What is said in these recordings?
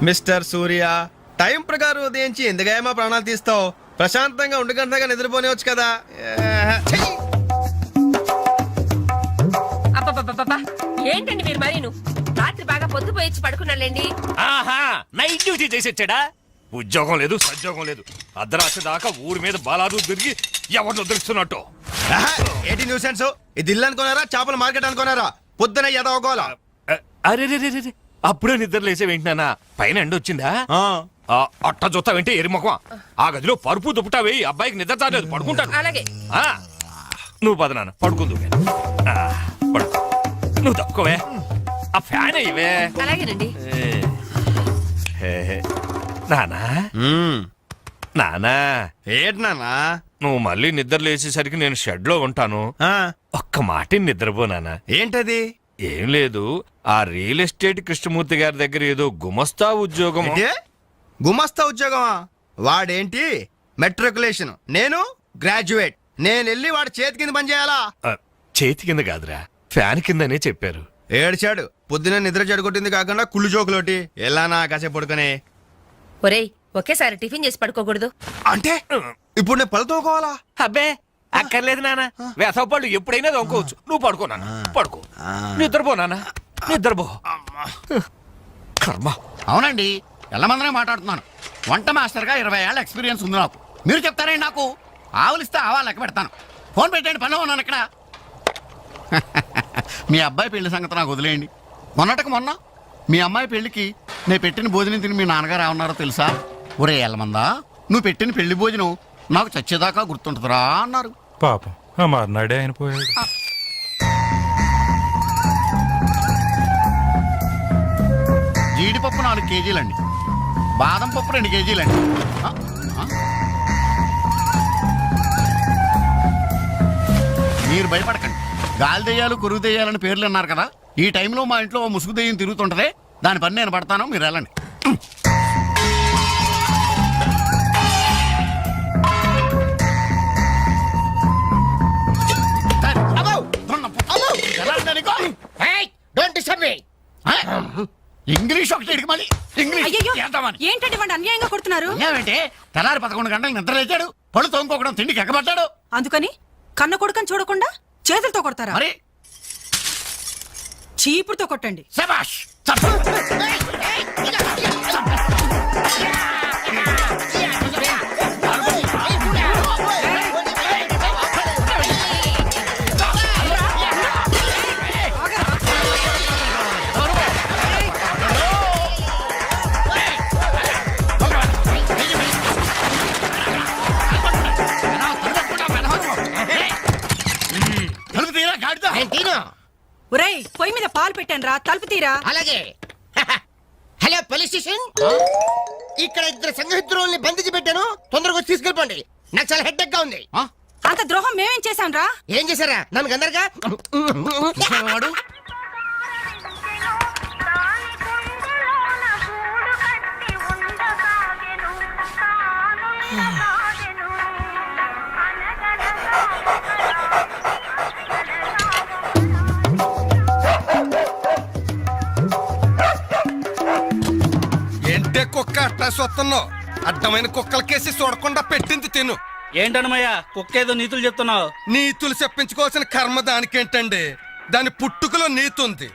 Mister సూర్య, time ప్రకారం ఉదయించి ఎందుకయ్యా మా ప్రాణాలు తీస్తావు? ప్రశాంతంగా ఉండగంటగా నిద్రపోనివచ్చు కదా. అబ్బబ్బబ్బబ్బా, ఏంటండి మీరు మరీను? రాత్రి బాగా పొద్దుపోయి పడుకున్నాళ్ళండి. ఆహా, నైట్ డ్యూటీ చేసేచ్చాడా? ఉద్యోగం లేదు, సద్యోగం లేదు. అర్ధరాత్రి దాకా ఊరి మీద బలాదు తిరిగి ఎవరిని వదిలిస్తున్నట్టు. ఏంటి న్యూసెన్స్? ఇది ఇల్లు అనుకున్నారా, చేపల మార్కెట్ అనుకున్నారా? పొద్దున ఎదవగోలా. అరే అప్పుడే నిద్ర లేసేవేంటినా? పైన ఎండ వచ్చిందా? అట్ట చూస్తావేంటి ఎరిముఖం? ఆ గదిలో పరుపు దుప్పటావి. అబ్బాయికి నిద్ర చాలేదు, పడుకుంటాడు. అలాగే. నువ్వు పద నాన్న, పడుకుందు. పడుకో, నువ్వు తక్కువే. ఆ ఫ్యాన్ అయ్యవే. అలాగేనండి. నానా నానా, ఏంటి నాన్నా? నువ్వు మళ్ళీ నిద్ర లేచేసరికి నేను షెడ్ లో ఉంటాను. ఒక్క మాట నిద్రపోనానా. ఏంటది? ఏం లేదు, ఆ రియల్ ఎస్టేట్ కృష్ణమూర్తి గారి దగ్గర ఏదో గుమస్తా ఉద్యోగం. గుమస్తా ఉద్యోగమా? వాడేంటి మెట్రికులేషన్, నేను గ్రాడ్యుయేట్. నేను వెళ్ళి వాడి చేతి కింద పని చేయాలా? చేతి కింద కాదురా, ఫ్యాన్ కిందనే చెప్పారు. ఏడ్చాడు. పొద్దున నిద్ర చెడగొట్టింది కాకుండా కుళ్ళు జోకులోటి. ఎలానా కాసేపు పడుకునే. ఒరేయ్, ఒకేసారి టిఫిన్ చేసి పడుకోకూడదు. అంటే ఇప్పుడు నేను పళ్ళతోకోవాలా? అబ్బే అక్కర్లేదు నాన్న, వేసవ పళ్ళు ఎప్పుడైనా దొంగకోవచ్చు. నువ్వు పడుకో నాన్న, పడుకో. నిద్రపో నాన్న, నిద్రపో. కర్మ. అవునండి, ఎల్లమందరే మాట్లాడుతున్నాను. వంట మాస్టర్గా 20 ఏళ్ళ ఎక్స్పీరియన్స్ ఉంది నాకు. మీరు చెప్తారండి నాకు? ఆవులిస్తే ఆవా లెక్క పెడతాను. ఫోన్ పెట్టండి, పనిలో ఉన్నాను ఇక్కడ. మీ అబ్బాయి పెళ్లి సంగతి నాకు వదిలేయండి. మొన్నటికి మొన్న మీ అమ్మాయి పెళ్లికి నేను పెట్టిన భోజనం తిని మీ నాన్నగారు ఏమన్నారో తెలుసా? ఒరే ఎల్లమందా, నువ్వు పెట్టిన పెళ్లి భోజనం నాకు చచ్చేదాకా గుర్తుంటుందిరా అన్నారు. పాపం ఆ మర్నాడే ఆయన పోయాడు. జీడిపప్పు 4 కేజీలండి, బాదం పప్పు 2 కేజీలండి. మీరు భయపడకండి. గాలి దెయ్యాలు, కొరుగు దెయ్యాలని పేర్లు అన్నారు కదా. ఈ టైంలో మా ఇంట్లో ముసుగు దెయ్యం తిరుగుతుంటదే, దాని పని నేను పడతాను, మీరు వెళ్ళండి. ఇంగ్లీష్ ఒకటి మళ్ళీ ఏంటండి వాడు అన్యాయంగా కొడుతున్నారు? ఏమంటే తెల్లారి 11 గంటలకు నిద్ర లేచాడు, పళ్ళు తోముకోవడం, తిండికి ఎక్కబడ్డాడు. అందుకని కన్న కొడుకని చూడకుండా చేతులతో కొడతారా? మరి చీపుడుతో కొట్టండి. శభాష్. ఒరేయ్, పొయ్యి మీద పాలు పెట్టాను రా, తలుపు తీరా. అలాగే. హలో పోలీస్ స్టేషన్, ఇక్కడ 2 సంఘహితుల్ని బంధించి పెట్టాను, తొందరగా వచ్చి తీసుకెళ్ళిపోండి. నాకు చాలా హెడ్డెక్ గా ఉంది. అంత ద్రోహం మేమేం చేశాం రా? ఏం చేశారా? నన్ను అందరుగా వాడు ఏంటే కుక్క అట్లా సొత్తున్నావు? అడ్డమైన కుక్కలకేసి చూడకుండా పెట్టింది తిను. ఏంటన్నమయ్యా, కుక్కేదో నీతులు చెప్తున్నావు? నీతులు చెప్పించుకోవాల్సిన కర్మ దానికేంటండి? దాని పుట్టుకలో నీతి ఉంది,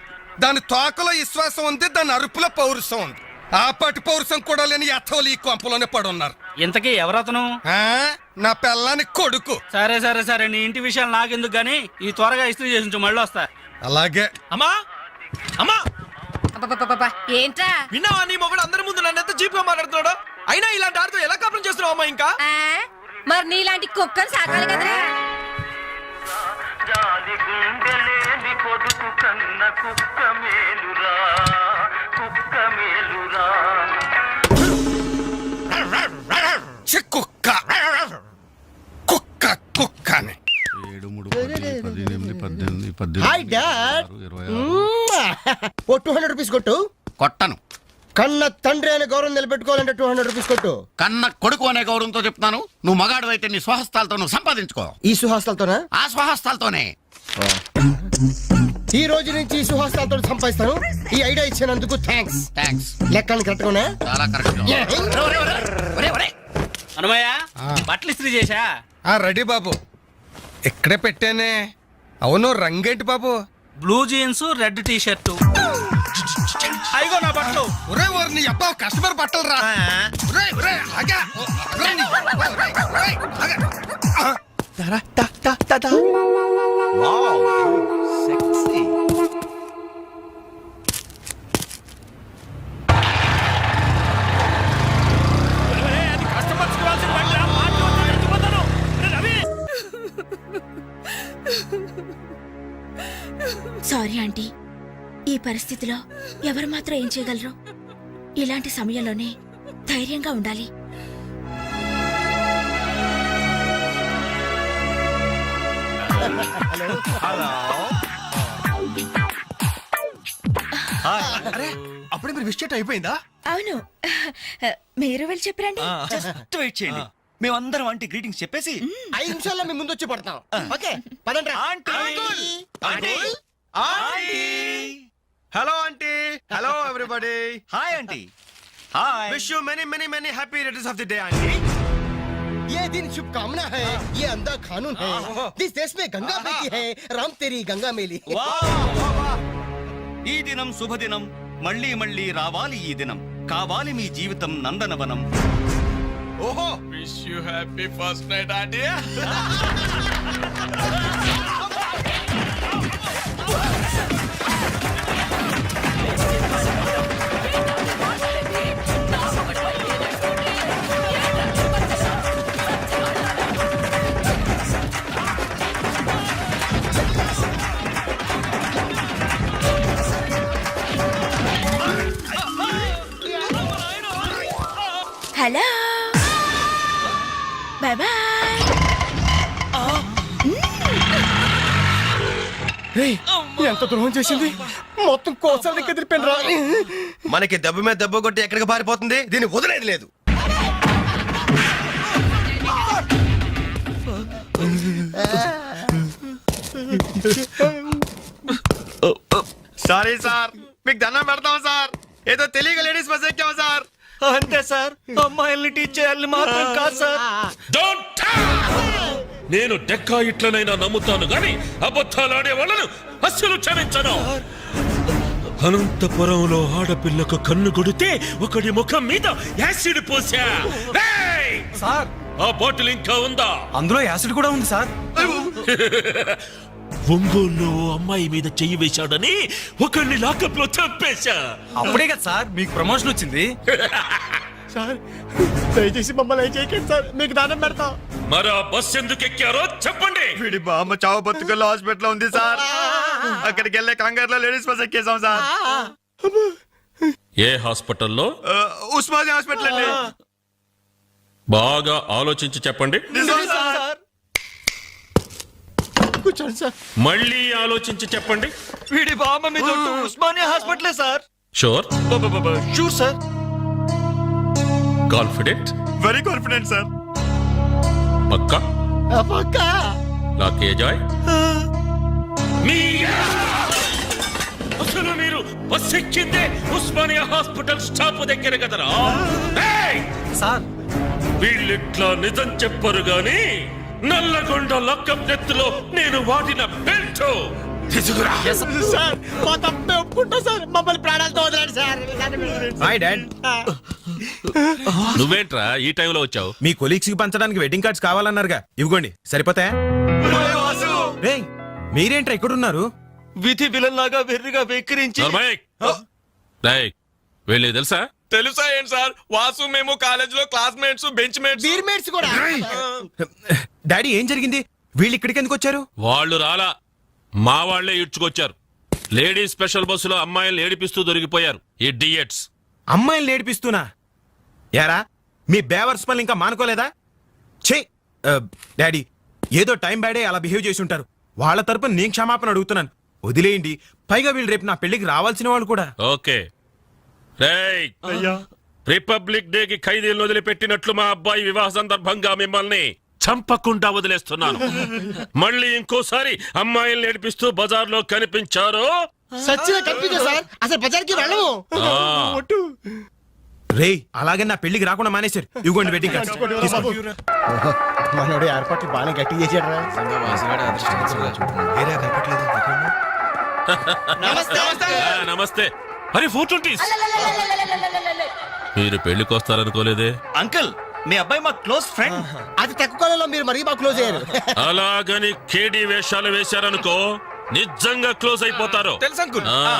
దాని తోకలో విశ్వాసం ఉంది, దాని అరుపులో పౌరుషం ఉంది. ఆపాటి పౌరుషం కూడా లేని యథోలు ఈ కొంపలోనే పడున్నారు. ఇంతకీ ఎవరతను? నా పెళ్ళానికి కొడుకు. సరే సరే సరే, నీ ఇంటి విషయాలు నాకెందుకు గానీ ఈ త్వరగా ఇస్త్రీ చేసి మళ్ళీ వస్తా. అలాగే. అమ్మా అమ్మా, ఏంట్రా? విన్నావా? నీ మొగుడు అందరి ముందు నన్ను ఎంత చీప్ గా మాట్లాడుతున్నాడు. అయినా ఇలాంటి ఆడుతూ ఎలా కాపురం చేస్తున్నావు అమ్మా? ఇంకా మరి నీలాంటి కుక్కను సాకాలి కదరా. కుక్క కుక్క కుక్క అని. 7, 3, 10, 18, 19, హాయ్ డాడ్. ఓ 200 రూపీస్ కొట్టు. కొట్టను. కన్న తండ్రి అనే గౌరవం నిలబెట్టుకోవాలంటే 200 రూపీస్ కొట్టు. కన్న కొడుకు అనే గౌరవంతో చెప్తాను. నువ్వు మగాడు అయితే నీ స్వహస్తాలతో నువ్వు సంపాదించుకో. ఈ సుహాస్తాలతోనా? ఆ స్వహస్తాలతోనే. ఈ రోజు నుంచి సుహాస్తాలతో సంపాదిస్తాను. ఈ ఐడియా ఇచ్చినందుకు థ్యాంక్స్. థ్యాంక్స్. లెక్కలు కరెక్ట్గా ఉన్నాయా? చాలా కరెక్ట్. అనుమయ్య బట్టలు ఇస్త్రీ చేశా. రెడీ బాబు, ఇక్కడే పెట్టానే. అవును, రంగేంటి బాబు? Blue jeans red T shirt. అయిగో నా బట్టలు. ఒరే ఒరే, నీ అబ్బా కస్టమర్ బట్టలు రా. ఒరే ఒరే, ఆగా. ఒరే, ఒరే, ఒరే, ఆగా. సారీ ఆంటీ, ఈ పరిస్థితిలో ఎవరు మాత్రం ఏం చేయగలరు? ఇలాంటి సమయంలోనే ధైర్యంగా ఉండాలి. అప్పుడే మీరు విష్ చేయటం అయిపోయిందా? అవును, మీరు వెళ్ళి చెప్పరండి. జస్ట్ వెయిట్ చేయండి, మేమందరం ఆంటీ గ్రీటింగ్స్ చెప్పేసి 5 నిమిషాల్లో మీ ముందు వచ్చి పడతాం. ఓకే పదండి రా. Hello aunty, hello everybody. Hi aunty. Hi. Wish you many many many happy returns of the day aunty. ये दिन शुभकामना है, ये अंधा कानून है. जिस देश में गंगा बहती है, राम तेरी गंगा मेली. ఈ దినం శుభదినం, మళ్ళీ మళ్ళీ రావాలి ఈ దినం, కావాలి మీ జీవితం నందనవనం. ఓహో, wish you happy first night aunty. Hello, bye bye. ఎంత ద్రోహం చేసింది, మొత్తం కోసాలు కదిలిపోయిన రా. మనకి దెబ్బ మీద దెబ్బ కొట్టి ఎక్కడికి పారిపోతుంది, దీన్ని వదిలేదు లేదు. సారీ సార్, మీకు దండం పెడతాం సార్, ఏదో తెలియక లేడీస్ బస్ ఎక్కాం సార్. అంతే సార్, అమ్మాయిల్ని టీచ్ చేయాలని మాత్రం కాదు సార్. నేను డెక్కా ఇట్లనైనా నమ్ముతాను గాని అబద్ధాలాడే వాళ్ళను అస్సలు క్షమించను. అనంతపురంలో ఆడపిల్లకు కన్ను కొడితే ఒకడి ముఖం మీద యాసిడ్ పోసా. సార్, ఆ బాటిల్ ఇంకా ఉందా? అందులో యాసిడ్ కూడా ఉంది సార్. ఒంగోలులో అమ్మాయి మీద చెయ్యి వేశాడని ఒకరిని లాకప్ లో చంపేశా. అప్పుడే కదా సార్ మీకు ప్రమోషన్ వచ్చింది. సార్ దయచేసి మమ్మల్ని చేయకండి సార్, మీకు దానం పెడతాం. మరి ఆ బస్ ఎందుకు ఎక్కారో చెప్పండి. వీడి బామ్మ చావు బతుకుల్లో హాస్పిటల్ ఉంది సార్, అక్కడికి వెళ్ళే కంగారులో లేడీస్ బస్ ఎక్కేసాం సార్. ఏ హాస్పిటల్లో? ఉస్మానియా హాస్పిటల్ అండి. బాగా ఆలోచించి చెప్పండి. నిజం సార్. కూర్చోండి సార్. మళ్ళీ ఆలోచించి చెప్పండి. వీడి బామ్మ మీద ఉస్మానియా హాస్పిటలే sir. Sure? Sure sir. Confident? Very confident sir. పక్కా? పక్కా. లాకే జాయ్. అసలు మీరు బస్ ఎక్కిందే ఉస్మానియా హాస్పిటల్ స్టాప్ దగ్గర కదరా? సార్, వీళ్ళిట్లా నిజం చెప్పరు గాని నల్లగొండ లక్కం నెత్తులో నేను వాడిన బెల్ట్ తీసుకురా. సార్ మా తప్పే ఒప్పుకుంటాం సార్, మమ్మల్ని ప్రాణాలతో వదలండి సార్. Hi dad. నువ్వేంట్రా ఈ టైంలో వచ్చావు? మీ కొలీగ్స్ కి పంచడానికి వెడ్డింగ్ కార్డ్స్ కావాలన్నారుగా, ఇవ్వండి సరిపోతాయా? రేయ్, మీరేంట్రా ఇక్కడున్నారు? విధి విలన్లాగా వెర్రిగా వెక్కిరించి వీళ్ళకి తెలుసా? తెలుసా ఏంటి సార్, వాసు మేము కాలేజ్ లో క్లాస్మేట్స్, బెంచ్ మేట్స్. బీర్మేట్స్ కూడా. డాడీ ఏం జరిగింది? వీళ్ళు ఇక్కడికి ఎందుకు వచ్చారు? వాళ్ళు రాలా, మా వాళ్లే ఇడ్చుకొచ్చారు. లేడీస్ స్పెషల్ బస్సులో అమ్మాయిలు ఏడిపిస్తూ దొరికిపోయారు ఈ డియట్స్. అమ్మాయిని ఏడిపిస్తున్నా? యారా, మీ బేవర్స్ పనులు ఇంకా మానుకోలేదా? ఛే డాడీ, ఏదో టైం బ్యాడే అలా బిహేవ్ చేసి ఉంటారు. వాళ్ళ తరపున నేను క్షమాపణ అడుగుతున్నాను, వదిలేయండి. పైగా వీళ్ళు రేపు నా పెళ్లికి రావాల్సిన వాళ్ళు కూడా. ఓకే రేయ్, రిపబ్లిక్ డే కి ఖైదీలను వదిలిపెట్టినట్లు మా అబ్బాయి వివాహ సందర్భంగా మిమ్మల్ని చంపకుండా వదిలేస్తున్నాను. మళ్ళీ ఇంకోసారి అమ్మాయిల్ని ఏడిపిస్తూ బజార్లో కనిపించారు. సచ్చిన కనిపించదు సార్, అసలు బజార్కి వెళ్ళము. ఆ, రే అలాగే నా పెళ్లికి రాకుండా మానేశారు. ఇవ్వండి వెడ్డింగ్ కార్డ్స్. తీసుకో. మనోడు ఏర్పాట్లు బాగానే గట్టి చేశాడు రా. నమస్తే. అరే 420s. మీరు పెళ్లికి వస్తారనుకోలేదే. అంకుల్ మీ అబ్బాయి మా క్లోజ్ ఫ్రెండ్. అది తక్కువ కాలంలో మీరు మరీ బాగా క్లోజ్ అయ్యారు. అలాగని కేడి వేషాలు వేశారనుకో నిజంగా క్లోజ్ అయిపోతారు. తెలుసు అంకుల్. ఆ,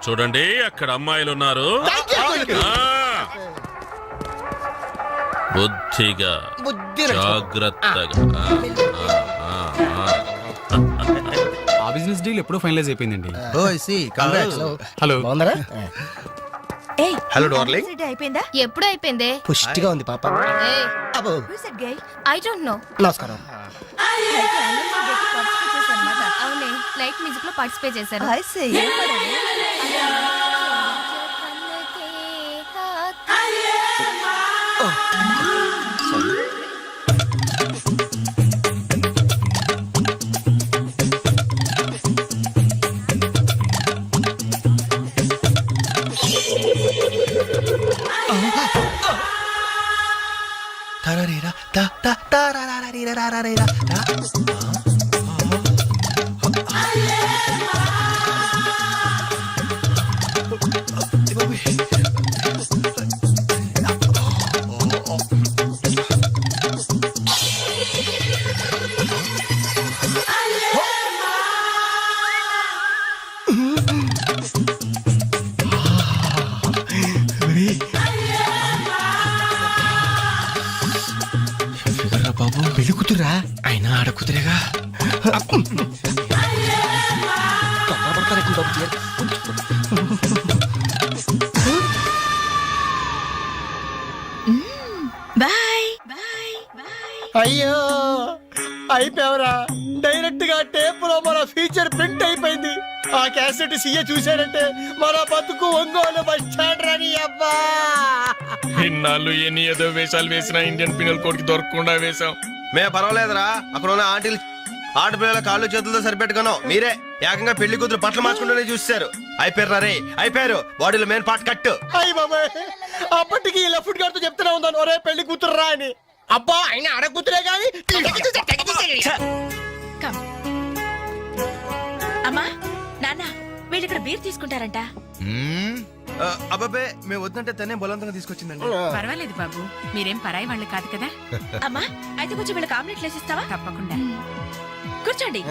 చూడండి అక్కడ అమ్మాయిలు ఉన్నారు. Thank you, uncle. ఆ, బుద్ధిగా జాగ్రత్తగా. ఆ బిజినెస్ డీల్ ఎప్పుడో ఫైనలైజ్ అయిపోయిందండి. హలో బాగున్నారా? Hello darling. అయిపోయిందా? ఎప్పుడు అయిపోయింది? పుష్టిగా ఉంది పాప. అబ్బో ఐ డోంట్ నో. నమస్కారం. అవునే, లైట్ మ్యూజిక్ లో పార్టిసిపేట్ చేశారు. బాబు పెళ్లి కూతురా అయినా ఆడ కూతురేగా. బాయ్. అయ్యో అయిపోయావరా. డైరెక్ట్ గా టేప్ లో మన ఫీచర్ ప్రింట్ అయిపోయింది. ఆ క్యాసెట్ సీఏ చూశాడంటే మన బతుకు ఒంగోలు బస్ స్టాండ్ రాని అబ్బా. ఇన్నాళ్ళు ఎన్ని ఏదో వేషాలు వేసినా ఇండియన్ పీనల్ కోడ్ కి దొరకకుండా వేశాం. మే పర్వాలేదురా, అక్కడ ఉన్న ఆంటీలు ఆడపిల్లల కాళ్ళు చేతులతో సరిపెట్టుకున్నాం. మీరే ఏకంగా పెళ్లి కూతురు బట్టలు మార్చుకుంటూనే చూస్తారు. అయిపోయారు రే, అయిపోయారు. బాడీలో మెయిన్ పార్ట్ కట్టు. అయ్యి బాబాయ్, అప్పటికి ఇలా ఫుడ్ గారితో చెప్తూనే ఉన్నాను, ఒరే పెళ్లి కూతురు రా అని. అబ్బా ఆయన ఆడ కూతురే కానీ. అమ్మా నాన్న, వీళ్ళు ఇక్కడ బీర్ తీసుకుంటారంట. అబ్బాబే మేము వద్దంటే తనే బలవంతంగా తీసుకొచ్చిందండి. పర్వాలేదు బాబు, మీరేం పరాయి వాళ్ళు కాదు కదా. అమ్మా అయితే కొంచెం వీళ్ళకి ఆమ్లెట్లు వేసిస్తావా? తప్పకుండా. కూర్చోండి,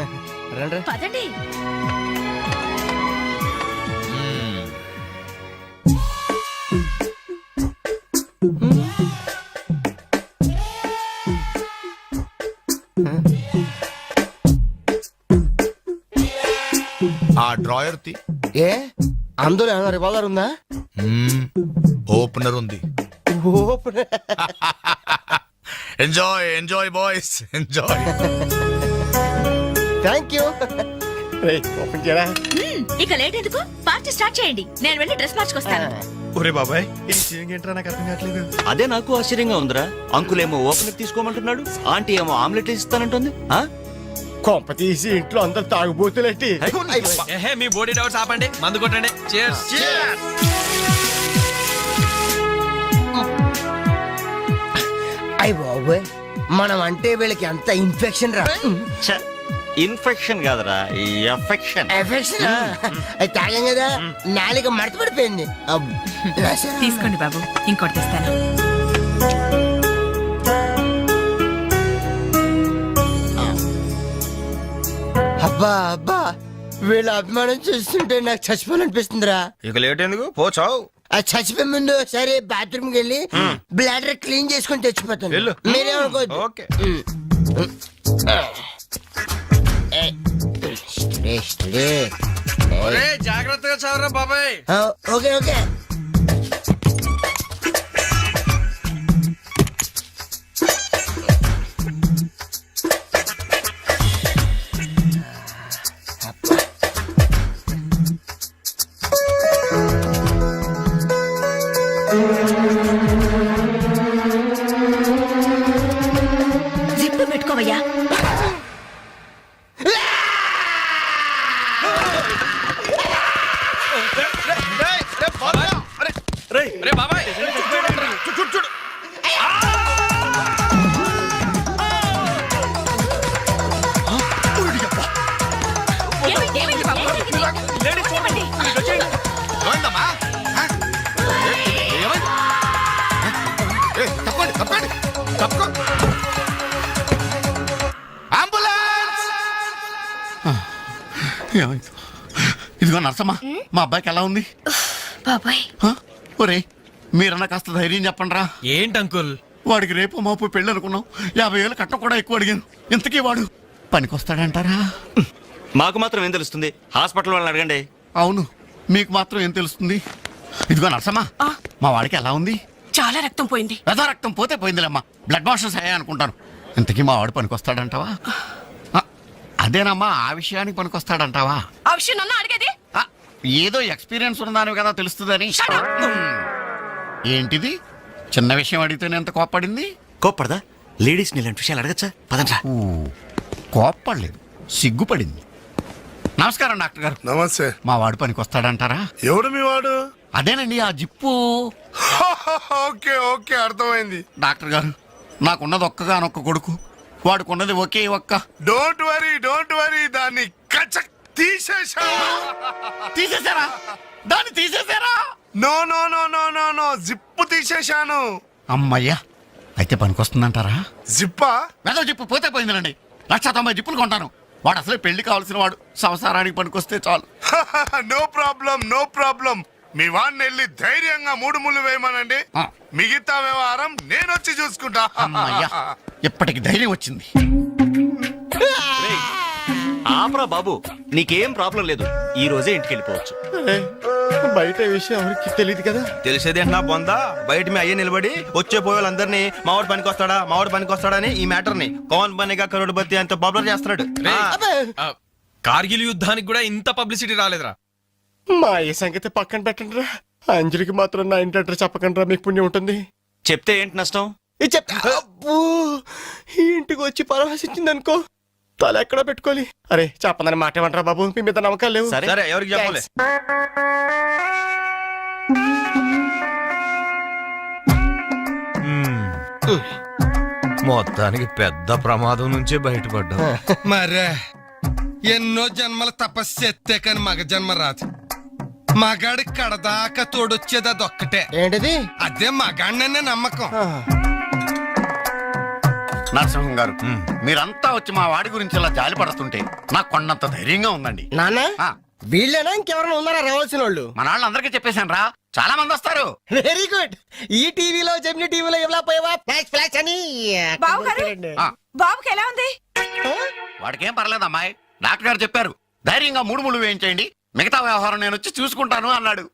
పదండి. ఆ డ్రాయర్ తి ఏ అందులో ఏమైనా రివాల్వర్ ఉందా? ఓపెనర్ ఉంది. Enjoy enjoy boys enjoy. Thank you. Open చేయరా. ఇక లేట్ ఎందుకు, పార్టీ స్టార్ట్ చేయండి. నేను వెళ్ళి డ్రెస్ మార్చుకొస్తాను. ఒరే బాబాయ్, ఈ సీయింగ్ ఏంట్రా నాకు అర్థం కావట్లేదు. అదే నాకు ఆశ్చర్యంగా ఉందిరా. అంకుల్ ఏమో ఓపెనర్ తీసుకోమంటున్నాడు, ఆంటీ ఏమో ఆమ్లెట్ ఇస్తానంటుంది. కొంప తీసి ఇంట్లో అందరు తాగుబోతులేంటి? మీ బాడీ డౌట్స్ ఆపండి, మందు కొట్టండి. Cheers. అయ్య బాబోయ్, మనం అంటే వీళ్ళకి ఎంత ఇన్ఫెక్షన్ రా. ఇన్ఫెక్షన్ కాదురా, ఎఫెక్షన్. ఎఫెక్షన్ అది తాగాం కదా, నాలుక మడత పడిపోయింది. తీసుకోండి బాబు, ఇంకోటి తెస్తాను. అబ్బా అబ్బా, వీళ్ళ అభిమానం చూస్తుంటే నాకు చచ్చిపోవాలనిపిస్తుందిరా. ఇక లేట్ ఎందుకు, పోచావు. అది చచ్చిపోయే ముందు సరే బాత్రూమ్కి వెళ్ళి బ్లాడర్ క్లీన్ చేసుకొని తెచ్చిపోతాను. వెళ్ళు. మీరేమనుకోవద్దు. ఓకే. జాగ్రత్తగా చదవరా బాబాయ్. Okay okay. జిప్పు ఏమైంది? ఇదిగో నర్సమ్మ, మా అబ్బాయికి ఎలా ఉంది? బాబాయ్ ఒరే మీరన్నా కాస్త ధైర్యం చెప్పండి రా. ఏంటి అంకుల్? వాడికి రేపు మాపు పెళ్ళి అనుకున్నాం. 50,000 కట్నం కూడా ఎక్కువ అడిగాను. ఇంతకీ వాడు పనికొస్తాడంటారా? మాకు మాత్రం ఏం తెలుస్తుంది? హాస్పిటల్ వాళ్ళని అడగండి. అవును, మీకు మాత్రం ఏం తెలుస్తుంది? ఇదిగో నర్సమ్మ, మా వాడికి ఎలా ఉంది? చాలా రక్తం పోయింది. రథ రక్తం పోతే పోయిందిలేమ్మా, బ్లడ్ వాషెస్ అయ్యా అనుకుంటాను. ఇంతకీ మా వాడు పనికొస్తాడంటావా? అదేనమ్మా, ఆ విషయానికి పనికొస్తాడంటావా? ఆ విషయం నన్ను అడిగేది? ఆ, ఏదో ఎక్స్పీరియన్స్ ఉన్నదాని కదా తెలుస్తుందని. ఏంటిది? చిన్న విషయం అడిగితేనే ఎంత కోప్పడింది? కోప్పడదా? లేడీస్ ఇలాంటి విషయాలు అడగచ్చా? పదండ్రా. కోప్పడలేదు, సిగ్గుపడింది. నమస్కారం డాక్టర్ గారు. నమస్తే. మా వాడు పనికొస్తాడంటారా? ఎవడు మీ వాడు? అదేనండి ఆ జిప్పు. ఓకే ఓకే, అర్థమైంది. డాక్టర్ గారు, నాకున్నది ఒక్కగానొక్క కొడుకు, వాడుకున్నది ఒకే ఒక్క. డోంట్ వరీ, దాన్ని కచక్ తీసేశా. తీసేశారా? దాన్ని తీసేశారా? No no no no no no, zip తీసేశాను. అమ్మయ్యా, అయితే పనికొస్తుందంటారా? జిప్పా? వెదవ జిప్పు పోతే పోయిందిలండి. 190 జిప్పులు కొంటాను. వాడు అసలే పెళ్లి కావాల్సిన వాడు, సంసారానికి పనికొస్తే చాలు. No problem. మీ వాడిని వెళ్ళి ధైర్యంగా 3 ముళ్ళు వేయమనండి. ఆ. మిగతా వ్యవహారం నేను వచ్చి చూసుకుంటా. అమ్మయ్యా, ఇప్పటికి ధైర్యం వచ్చింది. ఆపరా బాబు, నీకేం ప్రాబ్లం లేదు. ఈ రోజే ఇంటికి వెళ్ళిపోవచ్చు. బయట విషయం ఎవరికి తెలియదు కదా. తెలిసేది నా బొందా, బయట మీ అయ్యే నిలబడి వచ్చే పోయేవాళ్ళందరినీ మావాడు పనికొస్తాడా అని ఈ మ్యాటర్ ని కౌన్ బనేగా కరోడ్పతి అంత పాపులర్ చేస్తున్నాడు. కార్గిల్ యుద్ధానికి కూడా ఇంత పబ్లిసిటీ రాలేదురా. మా ఈ సంగతి పక్కన పెట్టండి రా. అంజలికి మాత్రం నా ఇంటి అడ్రస్ చెప్పకండి రా, మీకు పుణ్యం ఉంటుంది. చెప్తే ఏంటి నష్టం? ఇది చెప్తా. అబ్బో, ఈ ఇంటికి వచ్చి పరామర్శించింది అనుకో, తల ఎక్కడ పెట్టుకోవాలి. అరే చెప్పదని మాట ఏమంటారా బాబు, మీ మీద నమ్మకాలు లేవు. సరే ఎవరికి చెప్పాలి? మొత్తానికి పెద్ద ప్రమాదం నుంచే బయటపడ్డా. మరే ఎన్నో జన్మల తపస్సు ఎత్తే కాని మగ జన్మ రాదు. మగాడి కడదాకా తోడొచ్చేది అదొక్కటే. ఏంటిది? అదే మగాడిననే నమ్మకం. నరసింహం గారు, మీరంతా వచ్చి మా వాడి గురించి ఇలా జాలి పడుతుంటే నాకు కొండంత ధైర్యంగా ఉందండి. నాన్న, ఆ, వీళ్ళేనా ఇంకెవరైనా ఉన్నారా రావాల్సిన వాళ్ళు? మన వాళ్ళందరికీ చెప్పేశాను రా, చాలా మంది వస్తారు. Very good. ఈ టీవీలో జెమిని టీవీలో ఎవలా పోయావా ఫ్లాష్ అని. బావగారు? ఆ, బాబుకి ఎలా ఉంది? వాడికేం పర్లేదు అమ్మాయి, డాక్టర్ గారు చెప్పారు ధైర్యంగా 3 ముళ్ళు వేయించేయండి, మిగతా వ్యవహారం నేను వచ్చి చూసుకుంటాను అన్నాడు.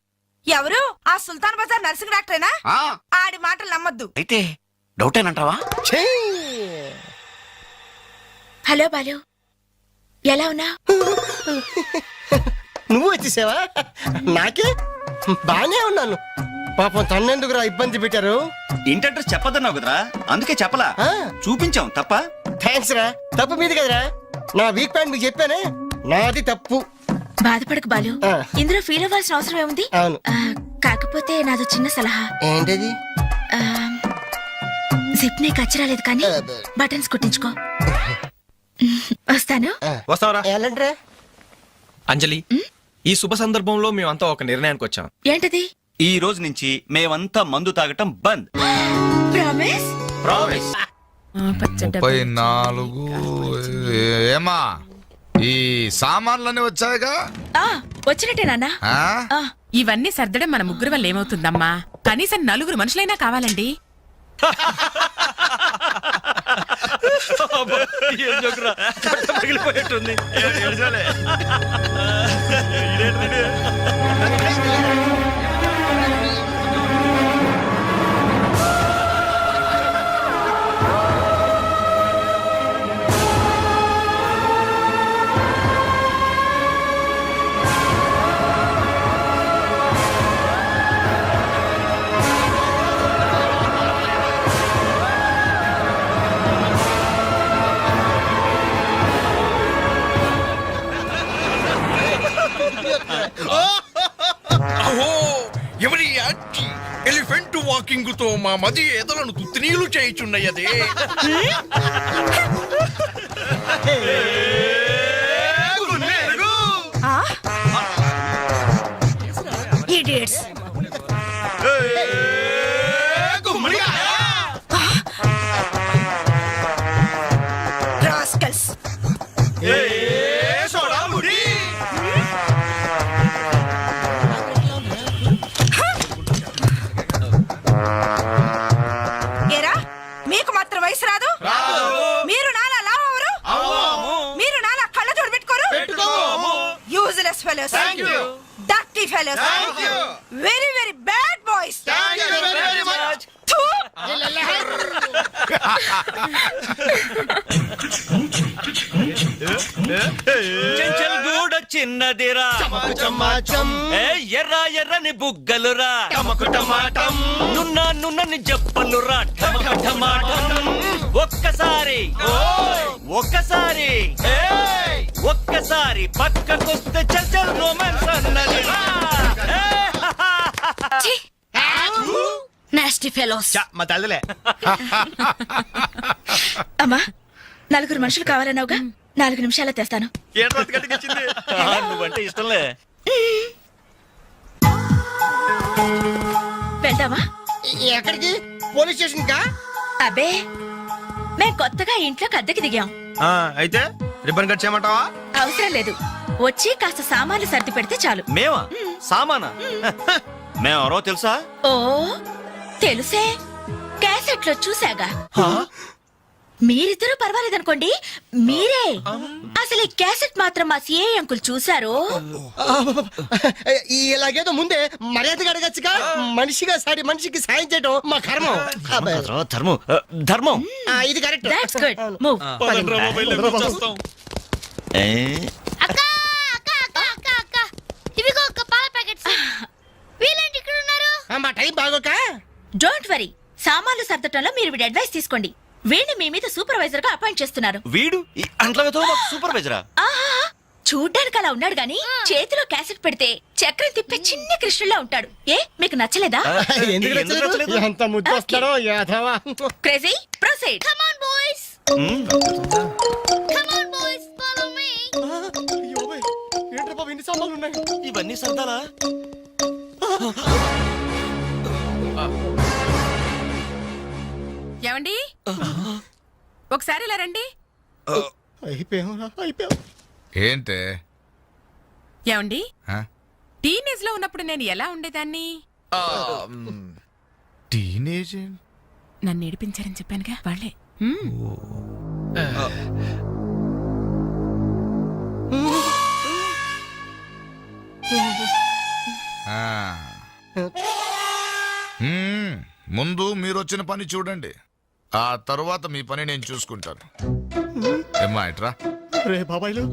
ఎవరు? ఆ సుల్తాన్ బజార్ నర్సింగ్ డాక్టరేనా? ఆ, ఆడి మాటలు నమ్మద్దు. అయితే డౌటేనంటావా? హలో బాలు, ఎలా ఉన్నా? నువ్వు వచ్చేసావా? నాకే బానే ఉన్నాను. పాపం తన్నెందుకురా ఇబ్బంది పెట్టారు? ఇంటి అడ్రస్ చెప్పదన్నావు కదరా, అందుకే చెప్పలా. ఆ. చూపించాం తప్ప. థ్యాంక్స్ రా. తప్పు మీది కదరా. నా వీక్ పాయింట్ మీకు చెప్పానే, నాది తప్పు. బాధపడకు బాలు, ఆ. ఇందులో ఫీల్ అవ్వాల్సిన అవసరం ఏముంది? అవును. కాకపోతే నాదో చిన్న సలహా. ఏంటది? జిప్ నే కచ్చరాలేదు కానీ బటన్స్ కుట్టించుకో. వస్తాను. వస్తావరా? ఎలాంటిరా? అంజలి, ఈ శుభ సందర్భంలో మేమంతా ఒక నిర్ణయానికి వచ్చాం. ఏంటది? ఈ రోజు నుంచి మేమంతా మందు తాగటం బంద్. ప్రామిస్? ప్రామిస్. 34. ఏమా, ఈ సామాన్లన్నీ వచ్చాయిగా? వచ్చినట్టే నాన్న. ఇవన్నీ సర్దడం మన ముగ్గురు వల్ల ఏమవుతుందమ్మా? కనీసం 4 మనుషులైనా కావాలండి. పగిలిపోయేట్టుంది. ఎవరి ఎలిఫెంట్ వాకింగ్ తో మా మది ఎదలను తుత్తినీలు చేయుచున్నయదే. ఇడియట్స్. రాస్కల్స్. నిమ్మకాయలు very very bad boys. Chenchal గూడ చిన్నదిరా ఎర్ర ఎర్రని బుగ్గలురా నున్న నున్నని చెప్పలురా ఒక్కసారి ఒక్కసారి ఒక్కసారి పక్కకొస్తే చల్ రొమాన్స్ అన్నదిరా. Nasty fellows. మా తల్లిలే. అమ్మా 4 మనుషులు కావాలన్నావుగా, 4 నిమిషాల్లో తెస్తాను. నువ్వంటే ఇష్టంలే. వెళ్దామా? ఎక్కడికి? పోలీస్ స్టేషన్ కా? అబ్బే, మేం కొత్తగా ఇంట్లోకి అద్దెకి దిగాం. అయితే రిబ్బన్ కట్ చేయమంటావా? అవసరం లేదు, వచ్చి కాస్త సామాన్లు సర్ది పెడితే చాలు. మేమా? సామానా? మేమెవరో తెలుసా? ఓ తెలుసే, క్యాసెట్లో చూసాగా. మీరిద్దరూ పర్వాలేదనుకోండి, మీరే అసలు ఈ క్యాసెట్ మాత్రం మా సిఐ అంకుల్ చూసారు. ఇలాగేదో ముందే మర్యాదగా అడగచ్చుగా. మనిషిగా సాటి మనిషికి సాయం చేయడం మా కర్మం. ధర్మం ధర్మం. ఇది కరెక్ట్. That's good, move. అక్క అక్క అక్క అక్క అక్క ఇవిగో ఒక పాల ప్యాకెట్స్. వీళ్ళేంటి ఇక్కడ ఉన్నారు? మా టైం బాగోక. డోంట్ వరీ, సామాన్లు సర్దటంలో మీరు వీడి అడ్వైస్ తీసుకోండి. వీడిని మీ మీద సూపర్వైజర్ గా అపాయింట్ చేస్తున్నారు. వీడు అంట్లతో సూపర్వైజరా? ఆహా, చూడ్డానికి అలా ఉన్నాడు గాని చేతిలో క్యాసెట్ పెడితే చక్రం తిప్పే చిన్న కృష్ణులా ఉంటాడు. ఏ మీకు నచ్చలేదా? ఎందుకు నచ్చలేదు? ఎంత ముద్దు వస్తాడో యాదవా. Crazy, proceed. Come on boys, come on boys, follow me. ఏంట్రా బాబు ఇన్ని సామాన్లు ఉన్నాయి? ఇవన్నీ సరదాలా? ఏమండి, ఒకసారి ఇలా రండి. అయిపోయాం. ఏంటే ఏమండి, టీనేజ్ లో ఉన్నప్పుడు నేను ఎలా ఉండేదాన్ని? టీనేజ్ నన్ను ఏడిపించారని చెప్పానుగా, వాళ్ళే. ముందు మీరు వచ్చిన పని చూడండి, ఆ తరువాత మీ పని నేను చూసుకుంటాను. ఏమ్మా ఇట్రా. రే బాబాయ్లు,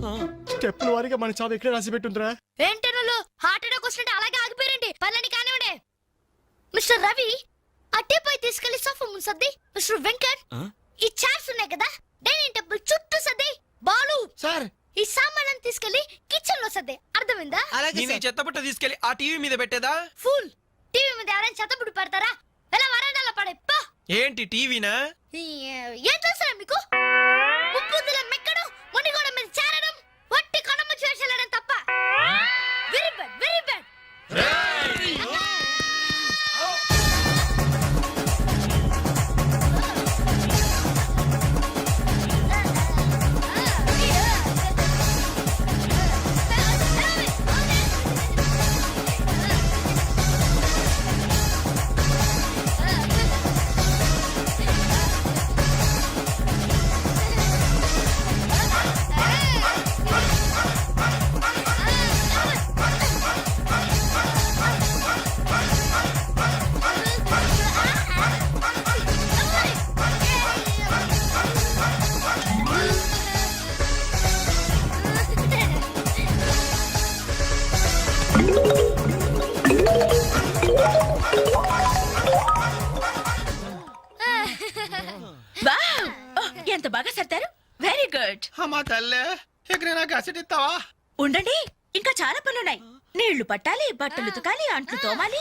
స్టెప్పుల వారిగా మన చావు ఎక్కడ రాసి పెట్టుందిరా? ఏంటనలు హార్ట్ అటాక్ వస్తుంటే అలాగే ఆగిపోయారండి. పనులని కానివ్వండి. మిస్టర్ రవి, అట్టేపై తీసుకెళ్లి సోఫా ముందు సర్ది. మిస్టర్ వెంకట్, ఈ చైర్స్ ఉన్నాయి కదా, డైనింగ్ టేబుల్ చుట్టూ సర్ది. బాలు సార్, ఈ సామాన్లను తీసుకెళ్లి కిచెన్ లో సర్ది. అర్థమైందా? చెత్తబుట్ట తీసుకెళ్లి ఆ టీవీ మీద పెట్టేదా? ఫుల్ టీవీ మీద ఎవరైనా చెత్తబుడి పడతారా? ఎలా వరండాలో పడే పా. ఏంటి టీవీనా? ఏం తెలుసా మీకు? ఉప్పుదుల మెక్కడం, మునిగోడ మీద చేరడం, వట్టి కొనమ్మ చేసేయడం తప్ప. Very bad, very bad. Wow, ఎంత బాగా సర్దారు. Very good. అమ్మా తల్లే, ఎక్కడైనా కసెట్ ఇస్తావా? ఉండండి, ఇంకా చాలా పనులున్నాయి. నీళ్లు పట్టాలి, బట్టలు ఉతకాలి, అంట్లు తోమాలి.